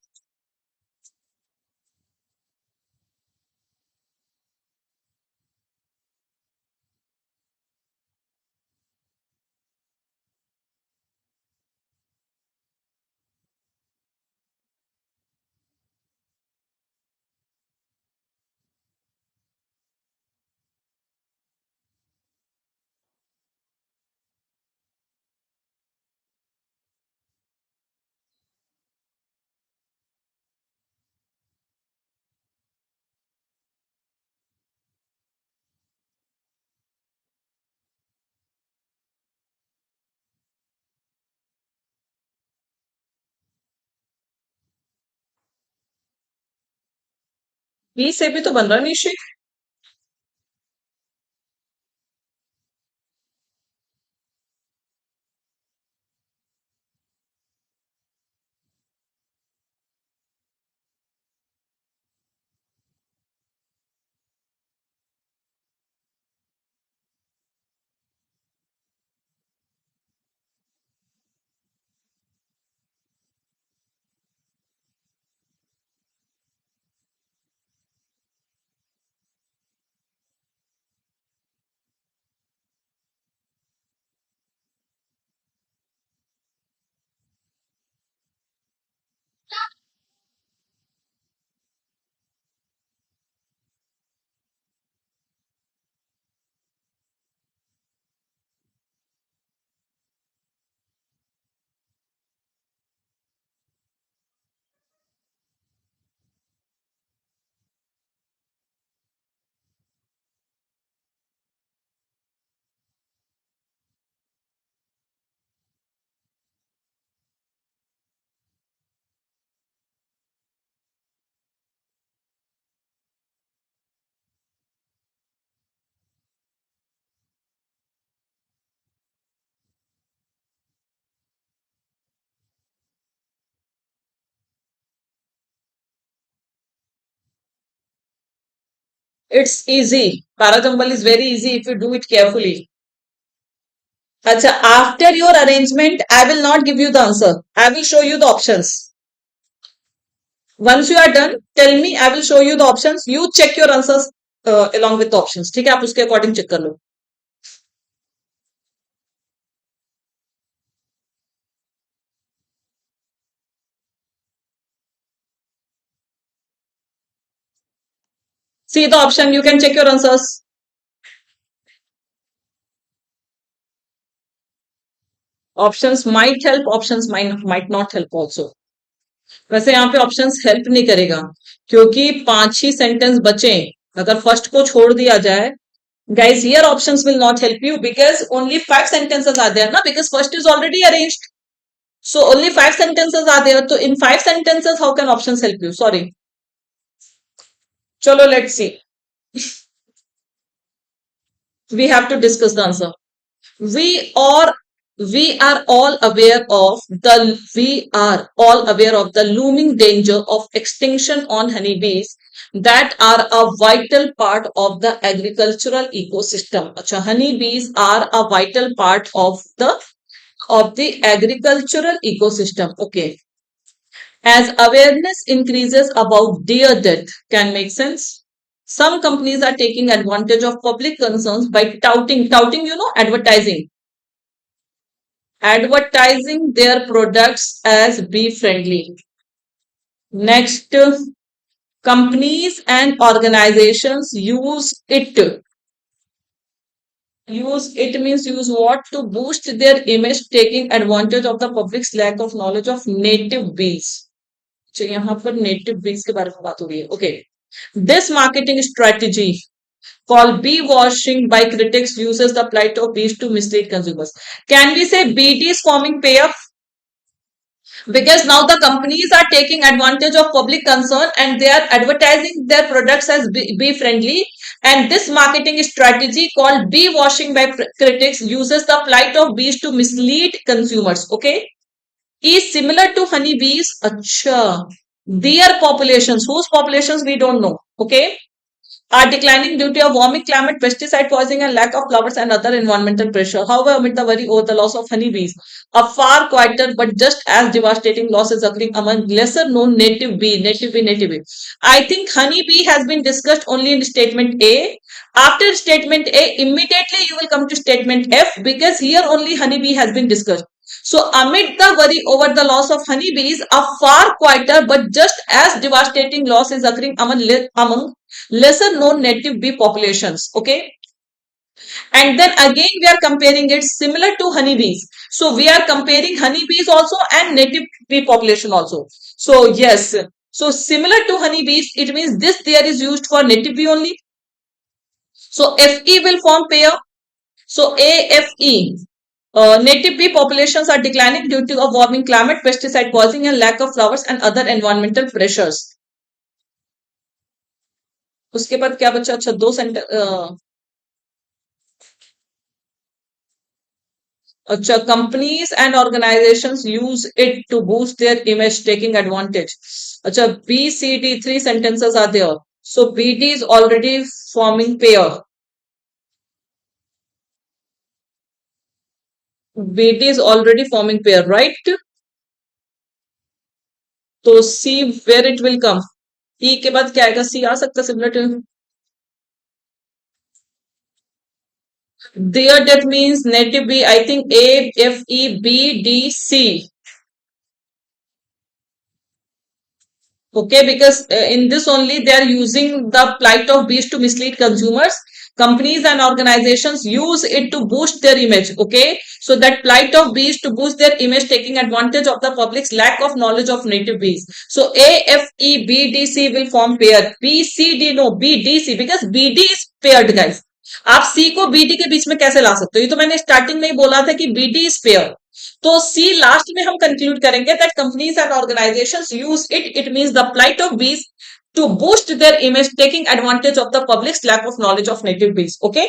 B से भी तो बन रहा है निश्चित। It's easy. Parajumble is very easy if you do it carefully. Acha, after your arrangement, I will not give you the answer. I will show you the options. Once you are done, tell me. I will show you the options. You check your answers along with the options. ठीक है, आप उसके according check कर लो. See the option. You can check your answers. Options might help. Options might not help also. वैसे यहाँ पे options help नहीं करेगा क्योंकि 5 ही सेंटेंस बचे. अगर फर्स्ट को छोड़ दिया जाए, guys, here options will not help you because only 5 sentences are there, na? Because first is already arranged. So only 5 sentences are there. So in 5 sentences, how can options help you? Sorry. Chalo, let's see. We have to discuss the answer. We are we are all aware of the looming danger of extinction on honeybees that are a vital part of the agricultural ecosystem. Acha, honeybees are a vital part of the agricultural ecosystem. Okay. As awareness increases about deer death, can make sense. Some companies are taking advantage of public concerns by touting, advertising their products as bee friendly. Next, companies and organizations use what to boost their image, taking advantage of the public's lack of knowledge of native bees. So यहाँ पर native bees के बारे में बात हो रही है. Okay. This marketing strategy called bee washing by critics uses the plight of bees to mislead consumers. Can we say BD is forming payoff? Because now the companies are taking advantage of public concern and they are advertising their products as bee friendly, and this marketing strategy called bee washing by critics uses the plight of bees to mislead consumers. Okay, is similar to honeybees. Acha, their populations, whose populations we don't know. Okay, are declining due to a warming climate, pesticide poisoning, and lack of flowers and other environmental pressure. However, amid the worry over the loss of honeybees, a far quieter but just as devastating loss is occurring among lesser known native bee. I think honeybee has been discussed only in statement A. After statement A, immediately you will come to statement F because here only honeybee has been discussed. So, amid the worry over the loss of honeybees, a far quieter but just as devastating loss is occurring among lesser known native bee populations. Okay, and then again we are comparing it similar to honeybees. So we are comparing honeybees also and native bee population also. So yes, so similar to honeybees, it means this there is used for native bee only. So FE will form pair. So AFE. Native bee populations are declining due to a warming climate, pesticide poisoning, and lack of flowers and other environmental pressures. उसके बाद क्या बचा? अच्छा, दो sentence. अच्छा, companies and organisations use it to boost their image taking advantage. अच्छा, B C D, three sentences are there, so B D is already forming pair, B D is already forming pair, right? तो see where it will come, E के बाद क्या आएगा? C आ सकता है similar. Their date means native B, I think A F E B D C. Okay, because in this only they are using the plight of bees to mislead consumers. Companies and organizations use it to boost their image. Okay, so that plight of bees to boost their image, taking advantage of the public's lack of knowledge of native bees. So A F E B D C will form pair. B C D, no, B D C, because B D is paired, guys. आप सी को B D के बीच में कैसे ला सकते हो? ये तो मैंने स्टार्टिंग में ही बोला था कि बी डी इज पेयर. तो सी लास्ट में हम कंक्लूड करेंगे that companies and organisations use it, it means the plight of bees to boost their image taking advantage of the publics lack of knowledge of native bees. Okay,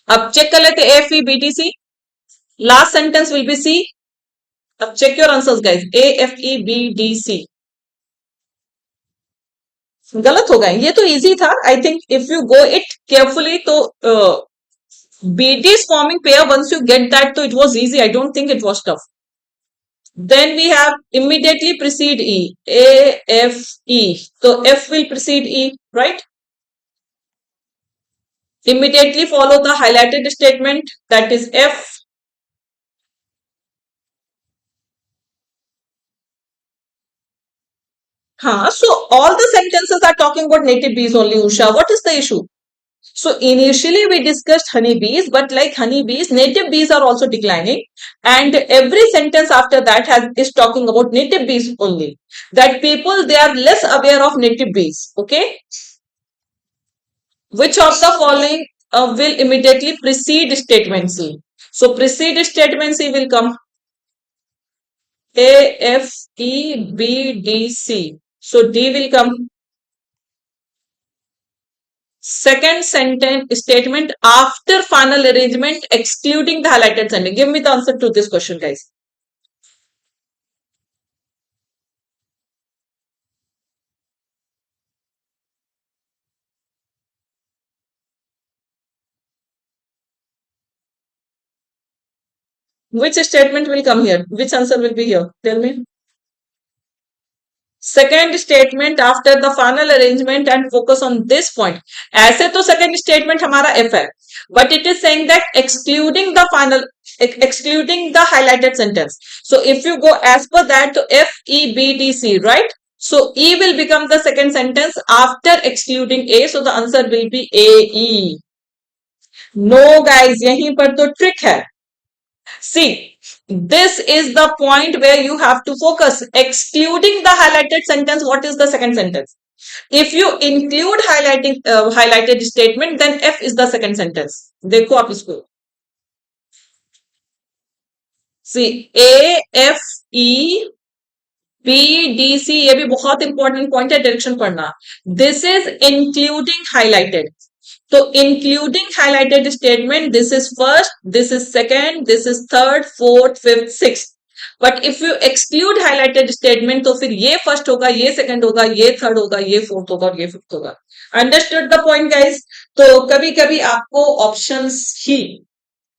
अब check कर लेते F E B T C, last sentence will be C. अब check your answers guys, A F E B D C. गलत हो गए, ये तो easy था. I think if you go it carefully तो BD is forming pair. Once you get that, so it was easy. I don't think it was tough. Then we have immediately precede E. A, F, E. So F will precede E, right? Immediately follow the highlighted statement, that is F. So all the sentences are talking about native bees only, Usha. What is the issue? So initially we discussed honeybees, but like honeybees, native bees are also declining, and every sentence after that is talking about native bees only. That people, they are less aware of native bees. Okay, which of the following will immediately precede statement C? So precede statement C will come A F E B D C. So D will come. Second sentence statement after final arrangement excluding the highlighted sentence. Give me the answer to this question, guys. Which statement will come here? Which answer will be here? Tell me. Second statement after the final arrangement, and focus on this point. ऐसे तो second statement हमारा F है, but it is saying that excluding the final, excluding the highlighted sentence. So if you go as per that, to F E B D C, right? So E will become the second sentence after excluding A. So the answer will be A E. No guys, यहीं पर तो trick है. See, this is the point where you have to focus. Excluding the highlighted sentence, what is the second sentence? If you include highlighted statement, then F is the second sentence. देखो आप इसको. See, A, F, E, B, D, C, ये भी बहुत important point है, direction पढ़ना. This is including highlighted. So including highlighted statement, this is first, this is second, this is third, fourth, fifth, sixth. But if you exclude highlighted statement, तो फिर ये first होगा, ये second होगा, ये third होगा, ये fourth होगा और ये fifth होगा. Understood the point, guys? तो कभी कभी आपको options ही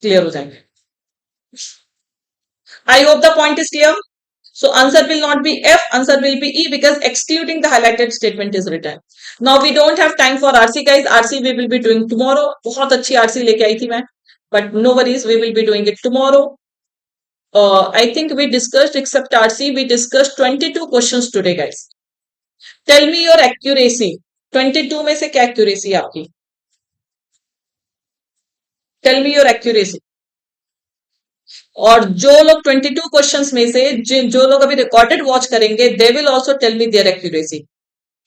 clear हो जाएंगे. I hope the point is clear. So answer will not be F, answer will be E, because excluding the highlighted statement is written. Now we don't have time for RC, guys. RC we will be doing tomorrow. बहुत अच्छी RC लेके आई थी मैं, but no worries, we will be doing it tomorrow. I think we discussed, except RC, we discussed 22 questions today, guys. Tell me your accuracy. 22 में से क्या accuracy है आपकी? Tell me your accuracy. और जो लोग 22 क्वेश्चंस में से जो लोग अभी रिकॉर्डेड वॉच करेंगे, they will also tell me their accuracy,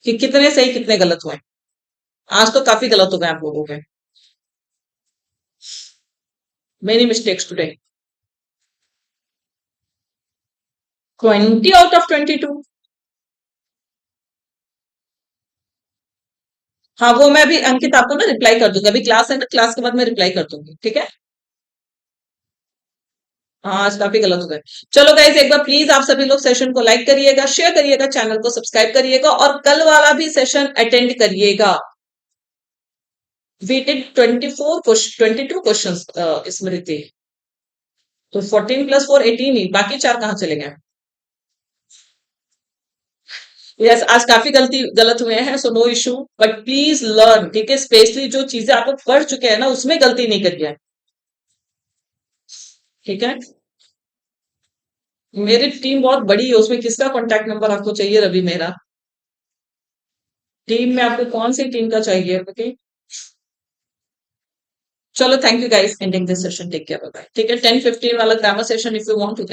कि कितने सही कितने गलत हुए. आज तो काफी गलत हो गए आप लोगों के. Many mistakes today. 20 out of 22. हाँ, वो मैं भी अंकित आपको ना रिप्लाई कर दूंगी, अभी क्लास है ना, क्लास के बाद मैं रिप्लाई कर दूंगी, ठीक है। हाँ, आज काफी गलत हो गए। चलो गाइज, एक बार प्लीज आप सभी लोग सेशन को लाइक करिएगा, शेयर करिएगा, चैनल को सब्सक्राइब करिएगा और कल वाला भी सेशन अटेंड करिएगा। वी डिड 22 क्वेश्चन स्मृति, तो 14 + 4 18 ही, बाकी 4 कहाँ चले गए। यस, आज काफी गलत हुए हैं, so no issue, but please learn, ठीक है। स्पेशली जो चीजें आप लोग पढ़ चुके हैं ना, उसमें गलती नहीं करिए, ठीक है। मेरी टीम बहुत बड़ी है, उसमें किसका कॉन्टैक्ट नंबर आपको चाहिए रवि मेरा? टीम में आपको कौन सी टीम का चाहिए, ओके। चलो, thank you guys, ending this session, take care, bye. ठीक है, 10:15 वाला grammar session if you want, you can